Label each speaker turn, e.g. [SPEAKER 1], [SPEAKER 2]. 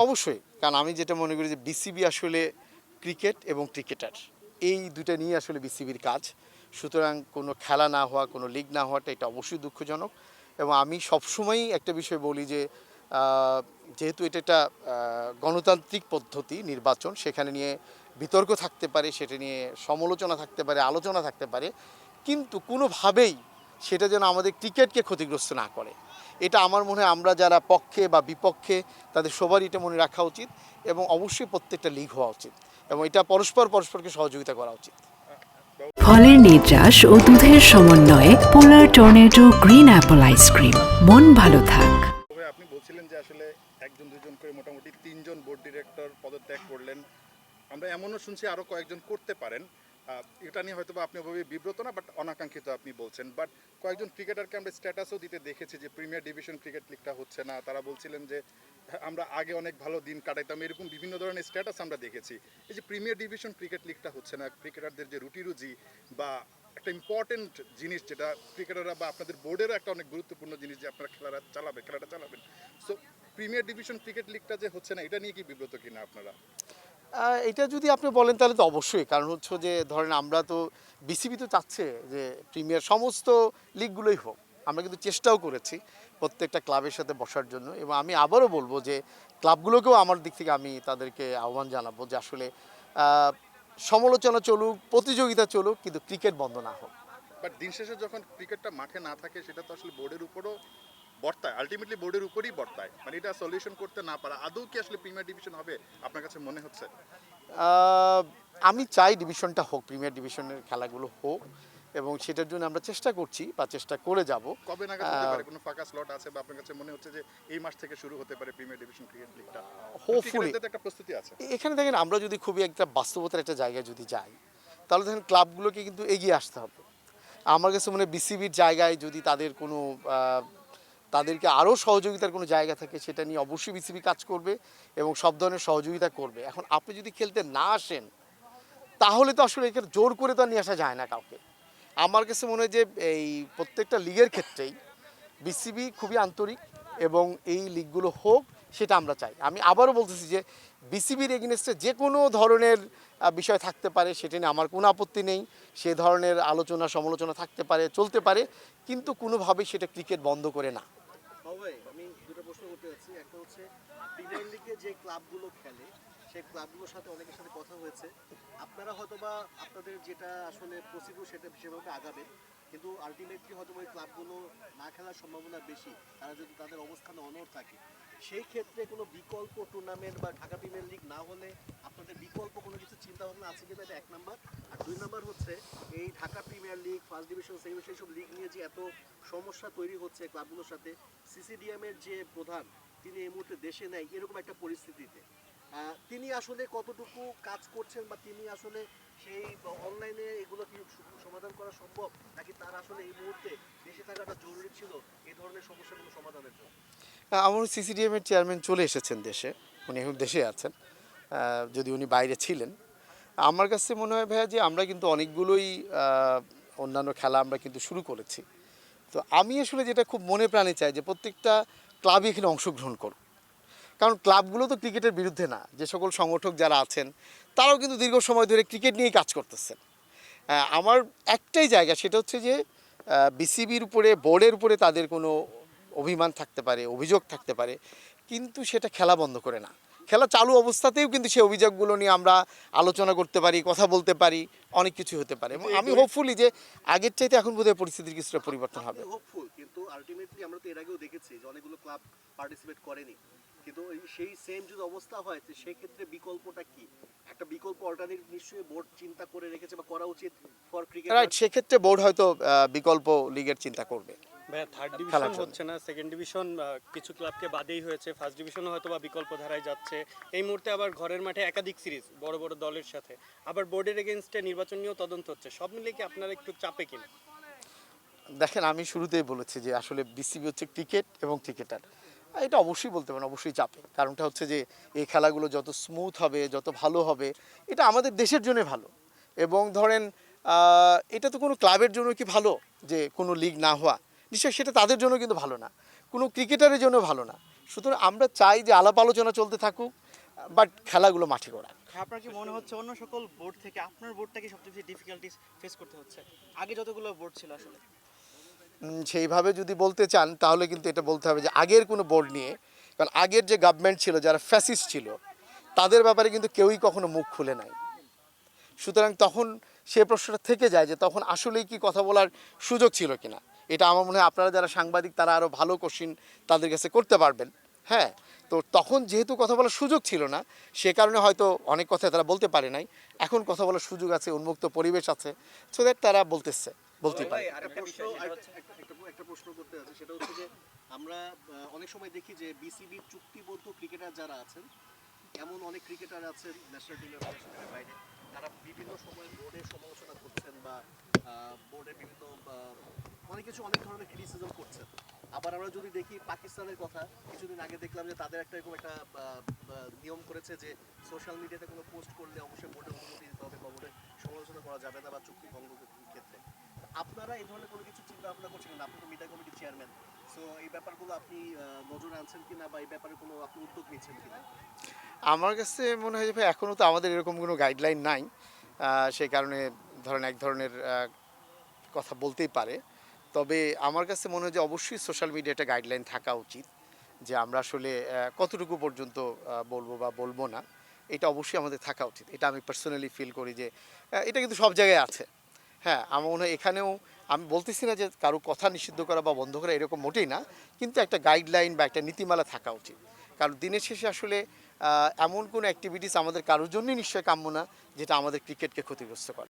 [SPEAKER 1] অবশ্যই, কারণ আমি যেটা মনে করি যে বিসিবি আসলে ক্রিকেট এবং ক্রিকেটার এই দুইটা নিয়ে আসলে বিসিবির কাজ। সুতরাং কোনো খেলা না হওয়া, কোনো লিগ না হওয়াটা এটা অবশ্যই দুঃখজনক। এবং আমি সবসময়ই একটা বিষয় বলি যে যেহেতু এটা একটা গণতান্ত্রিক পদ্ধতি নির্বাচন, সেখানে নিয়ে বিতর্ক থাকতে পারে, সেটা নিয়ে সমালোচনা থাকতে পারে, আলোচনা থাকতে পারে, কিন্তু কোনোভাবেই সেটা যেন আমাদের ক্রিকেটকে ক্ষতিগ্রস্ত না করে। এটা আমার মনে হয় আমরা যারা পক্ষে বা বিপক্ষে তাদের সবারই এটা মনে রাখা উচিত এবং অবশ্যই প্রত্যেকটা লিগ হওয়া উচিত এবং এটা পরস্পরকে সহযোগিতা করা উচিত।
[SPEAKER 2] ফলের নির্যাস ও দুধের সমন্বয়ে পোলার টর্নেডো গ্রিন অ্যাপল আইসক্রিম। মন ভালো থাক।
[SPEAKER 3] আপনি বলছিলেন যে আসলে একজন দুজন করে মোটামুটি 3জন বোর্ড ডিরেক্টর পদত্যাগ করলেন, আমরা এমনও শুনছি আরও কয়েকজন করতে পারেন। এটা নিয়ে হয়তো আপনি ওভাবে বিব্রত না, বাট অনাকাঙ্ক্ষিত আপনি বলছেন। বাট কয়েকজন ক্রিকেটারকে আমরা স্ট্যাটাসও দিতে দেখেছি যে প্রিমিয়ার ডিভিশন ক্রিকেট লিগটা হচ্ছে না, তারা বলছিলেন যে আমরা আগে অনেক ভালো দিন কাটাইতাম, এরকম বিভিন্ন ধরনের স্ট্যাটাস আমরা দেখেছি। এই যে প্রিমিয়ার ডিভিশন ক্রিকেট লিগটা হচ্ছে না, ক্রিকেটারদের যে রুটি বা একটা ইম্পর্টেন্ট জিনিস যেটা ক্রিকেটাররা বা আপনাদের বোর্ডেরও একটা অনেক গুরুত্বপূর্ণ জিনিস যে আপনারা খেলাটা চালাবেন, সো প্রিমিয়ার ডিভিশন ক্রিকেট লিগটা যে হচ্ছে না, এটা নিয়ে কি বিব্রত কিনা আপনারা?
[SPEAKER 1] এটা যদি আপনি বলেন তাহলে তো অবশ্যই, কারণ হচ্ছে যে ধরেন আমরা তো বিসিবি তো চাচ্ছে যে প্রিমিয়ার সমস্ত লিগগুলোই হোক। আমরা কিন্তু চেষ্টাও করেছি প্রত্যেকটা ক্লাবের সাথে বসার জন্য এবং আমি আবারও বলবো যে ক্লাবগুলোকেও আমার দিক থেকে আমি তাদেরকে আহ্বান জানাবো যে আসলে সমালোচনা চলুক, প্রতিযোগিতা চলুক, কিন্তু ক্রিকেট বন্ধ না হোক।
[SPEAKER 3] বাট দিন শেষে যখন ক্রিকেটটা মাঠে না থাকে সেটা তো আসলে বোর্ডের উপরও বর্তায়, আলটিমেটলি বোর্ডের উপরই বর্তায়। মানে এটা সলিউশন করতে না পারা আদৌ কি আসলে প্রিমিয়ার ডিভিশন হবে আপনার কাছে মনে হচ্ছে?
[SPEAKER 1] আমি চাই ডিভিশনটা হোক, প্রিমিয়ার ডিভিশনের খেলাগুলো হোক এবং সেটার জন্য আমরা চেষ্টা করছি বা চেষ্টা করে যাব।
[SPEAKER 3] কবে নাগাদ হতে পারে? কোনো ফাঁকা স্লট আছে বা আপনার কাছে মনে হচ্ছে যে এই মাস থেকে শুরু হতে পারে প্রিমিয়ার ডিভিশন ক্রিকেট লিগটা?
[SPEAKER 1] হোপফুলি
[SPEAKER 3] একটা প্রস্তুতি আছে।
[SPEAKER 1] এখানে দেখেন আমরা যদি খুবই একটা বাস্তবতার একটা জায়গায় যদি যাই তাহলে দেখেন ক্লাবগুলোকে কিন্তু এগিয়ে আসতে হবে। আমার কাছে মনে হয় বিসিবির জায়গায় যদি তাদের কোনো তাদেরকে আরও সহযোগিতার কোনো জায়গা থাকে সেটা নিয়ে অবশ্যই বিসিবি কাজ করবে এবং সব ধরনের সহযোগিতা করবে। এখন আপনি যদি খেলতে না আসেন তাহলে তো আসলে এখানে জোর করে তো আর নিয়ে আসা যায় না কাউকে। আমার কাছে মনে হয় যে এই প্রত্যেকটা লিগের ক্ষেত্রেই বিসিবি খুবই আন্তরিক এবং এই লিগগুলো হোক সেটা আমরা চাই। আমি আবারও বলতেছি যে বিসিবির এগেনস্টে যে কোনো ধরনের বিষয় থাকতে পারে, সেটা নিয়ে আমার কোনো আপত্তি নেই। সে ধরনের আলোচনা সমালোচনা থাকতে পারে, চলতে পারে, কিন্তু কোনোভাবেই সেটা ক্রিকেট বন্ধ করে না।
[SPEAKER 4] আমি দুটো প্রশ্ন করতে যাচ্ছি। একটা হচ্ছে প্রিমিয়ার লিগে যে ক্লাবগুলো খেলে সেই ক্লাবগুলোর সাথে অনেকের সাথে কথা হয়েছে, আপনারা হয়তোবা আপনাদের যেটা আসলে প্রসিডিউর সেটা সেভাবে আগাবেন, কিন্তু আলটিমেটলি হয়তো ওই ক্লাবগুলো না খেলার সম্ভাবনা বেশি, তারা যদি তাদের অবস্থানে অনড় থাকে। সেই ক্ষেত্রে কোনো বিকল্প টুর্নামেন্ট বা ঢাকা প্রিমিয়ার লিগ না হলে আপনাদের বিকল্প কোনো কিছু চিন্তা ভাবনা আছে কিনা, এটা এক নাম্বার। আর দুই নাম্বার হচ্ছে এই Dhaka premier league, first division, second division, এইসব লিগ নিয়ে যে এত সমস্যা তৈরি হচ্ছে ক্লাবগুলোর সাথে, সিসিডিএমের যে প্রধান তিনি এই মুহূর্তে দেশে নেই, এরকম একটা পরিস্থিতিতে তিনি আসলে কতটুকু কাজ করছেন বা তিনি আসলে সেই অনলাইনে এগুলো কি সমাধান করা সম্ভব, নাকি তার আসলে এই মুহূর্তে দেশে থাকাটা জরুরি ছিল এই ধরনের সমস্যাগুলো সমাধানের জন্য?
[SPEAKER 1] আমার সিসিডিএমের চেয়ারম্যান চলে এসেছেন দেশে, উনি এখন দেশে আছেন, যদি উনি বাইরে ছিলেন। আমার কাছে মনে হয় ভাইয়া যে আমরা কিন্তু অনেকগুলোই অন্যান্য খেলা আমরা কিন্তু শুরু করেছি। তো আমি আসলে যেটা খুব মনে প্রাণে চাই যে প্রত্যেকটা ক্লাবই এখানে অংশগ্রহণ করুক, কারণ ক্লাবগুলো তো ক্রিকেটের বিরুদ্ধে না। যে সকল সংগঠক যারা আছেন তারাও কিন্তু দীর্ঘ সময় ধরে ক্রিকেট নিয়েই কাজ করতেছেন। আমার একটাই জায়গা, সেটা হচ্ছে যে বিসিবির উপরে, বোর্ডের উপরে তাদের কোনো অভিমান থাকতে পারে, অভিযোগ থাকতে পারে, কিন্তু সেটা খেলা বন্ধ করে না। খেলা চালু অবস্থাতেও কিন্তু সেই অভিযোগগুলো নিয়ে আমরা আলোচনা করতে পারি, কথা বলতে পারি, অনেক কিছু হতে পারে। এবং আমি হোপফুলি যে আগের চাইতে এখন বোধহয় পরিস্থিতির কিছুটা পরিবর্তন হবে।
[SPEAKER 4] হোপফুল, কিন্তু আলটিমেটলি আমরা তো এর আগেও দেখেছি যে অনেকগুলো ক্লাব পার্টিসিপেট করেনি, কিন্তু সেই সেম যদি অবস্থা হয় তো সেই ক্ষেত্রে বিকল্পটা কি? একটা বিকল্প অল্টারনেটিভ নিশ্চয়ই বোর্ড চিন্তা করে রেখেছে বা করা উচিত ফর ক্রিকেট।
[SPEAKER 1] রাইট, সেক্ষেত্রে বোর্ড হয়তো বিকল্প লিগের চিন্তা করবে।
[SPEAKER 5] ভাইয়া থার্ড ডিভিশন হচ্ছে না, সেকেন্ড ডিভিশন কিছু ক্লাবকে বাদেই হয়েছে, ফার্স্ট ডিভিশনও হয়তো বা বিকল্প ধারায় যাচ্ছে। এই মুহূর্তে আবার ঘরের মাঠে একাধিক সিরিজ বড় বড় দলের সাথে, আবার বোর্ডের এগেনস্টে নির্বাচন নিয়েও তদন্ত হচ্ছে। সব মিলিয়ে কি আপনারা একটু চাপে কিনা?
[SPEAKER 1] দেখেন, আমি শুরুতেই বলেছি যে আসলে বিসিবি হচ্ছে ক্রিকেট এবং ক্রিকেটার, এটা অবশ্যই বলতে পারেন, অবশ্যই চাপে। কারণটা হচ্ছে যে এই খেলাগুলো যত স্মুথ হবে, যত ভালো হবে, এটা আমাদের দেশের জন্য ভালো। এবং ধরেন এটা তো কোনো ক্লাবের জন্য কি ভালো যে কোনো লিগ না হওয়া, নিশ্চয়ই সেটা তাদের জন্য কিন্তু ভালো না, কোনো ক্রিকেটারের জন্য ভালো না। সুতরাং আমরা চাই যে আলাপ আলোচনা চলতে থাকুক, বাট খেলাগুলো মাঠে গড়া।
[SPEAKER 6] আপনার কি মনে হচ্ছে অন্য সকল বোর্ড থেকে আপনার বোর্ডটাকে সবচেয়ে বেশি ডিফিকাল্টিস ফেস করতে হচ্ছে? আগে যতগুলো বোর্ড ছিল আসলে
[SPEAKER 1] সেইভাবে যদি বলতে চান তাহলে কিন্তু এটা বলতে হবে যে আগের কোনো বোর্ড নিয়ে, কারণ আগের যে গভর্নমেন্ট ছিল, যারা ফ্যাসিস্ট ছিল, তাদের ব্যাপারে কিন্তু কেউই কখনো মুখ খুলে নাই। সুতরাং তখন সে প্রশ্নটা থেকে যায় যে তখন আসলেই কি কথা বলার সুযোগ ছিল কিনা। এটা আমার মনে হয় আপনারা যারা সাংবাদিক তারা আরও ভালো কোশ্চিন তাদের কাছে করতে পারবেন। হ্যাঁ, তো তখন যেহেতু কথা বলার সুযোগ ছিল না, সে কারণে হয়তো অনেক কথা তারা বলতে পারে নাই। এখন কথা বলার সুযোগ আছে, উন্মুক্ত পরিবেশ আছে, সো দ্যাট তারা বলতেই পারে।
[SPEAKER 4] একটা প্রশ্ন করতে আছে, সেটা হচ্ছে যে আমরা অনেক সময় দেখি যে বিসিবির চুক্তিবদ্ধ ক্রিকেটার যারা আছেন, এমন অনেক ক্রিকেটার আছেন ন্যাশনাল টিমের বাইরে, তারা বিভিন্ন সময় বোর্ডের সমালোচনা করছেন বা বোর্ডের বিভিন্ন অনেক কিছু অনেক ধরনের ক্রিটিসিজম করছেন। আবার আমরা যদি দেখি পাকিস্তানের কথা, কিছুদিন আগে দেখলাম যে তাদের একটা এরকম একটা নিয়ম করেছে যে সোশ্যাল মিডিয়াতে কোনো পোস্ট করলে অবশ্যই বোর্ডের অনুমতি দিতে হবে বা বোর্ডের সমালোচনা করা যাবে না বা চুক্তি ভঙ্গ ক্ষেত্রে। আপনারা এই ধরনের কোনো কিছু চিন্তা ভাবনা করছেন না? আপনি তো মিডিয়া কমিটির চেয়ারম্যান, সো এই ব্যাপারগুলো আপনি নজরে আনছেন কিনা বা এই ব্যাপারে কোনো আপনি উদ্যোগ নিচ্ছেন কিনা?
[SPEAKER 1] আমার কাছে মনে হয় যে ভাই এখনও তো আমাদের এরকম কোনো গাইডলাইন নাই, সেই কারণে ধরেন এক ধরনের কথা বলতেই পারে। তবে আমার কাছে মনে হয় যে অবশ্যই সোশ্যাল মিডিয়াতে গাইডলাইন থাকা উচিত, যে আমরা আসলে কতটুকু পর্যন্ত বলবো বা বলবো না, এটা অবশ্যই আমাদের থাকা উচিত। এটা আমি পার্সোনালি ফিল করি যে এটা কিন্তু সব জায়গায় আছে। হ্যাঁ, আমার মনে হয় এখানেও আমি বলতেছি না যে কারো কথা নিষিদ্ধ করা বা বন্ধ করা এরকম মোটেই না, কিন্তু একটা গাইডলাইন বা একটা নীতিমালা থাকা উচিত। কারণ দিনের শেষে আসলে এমন কোনো অ্যাক্টিভিটিস আমাদের কারোর জন্যই নিশ্চয়ই কাম্য না যেটা আমাদের ক্রিকেটকে ক্ষতিগ্রস্ত করে।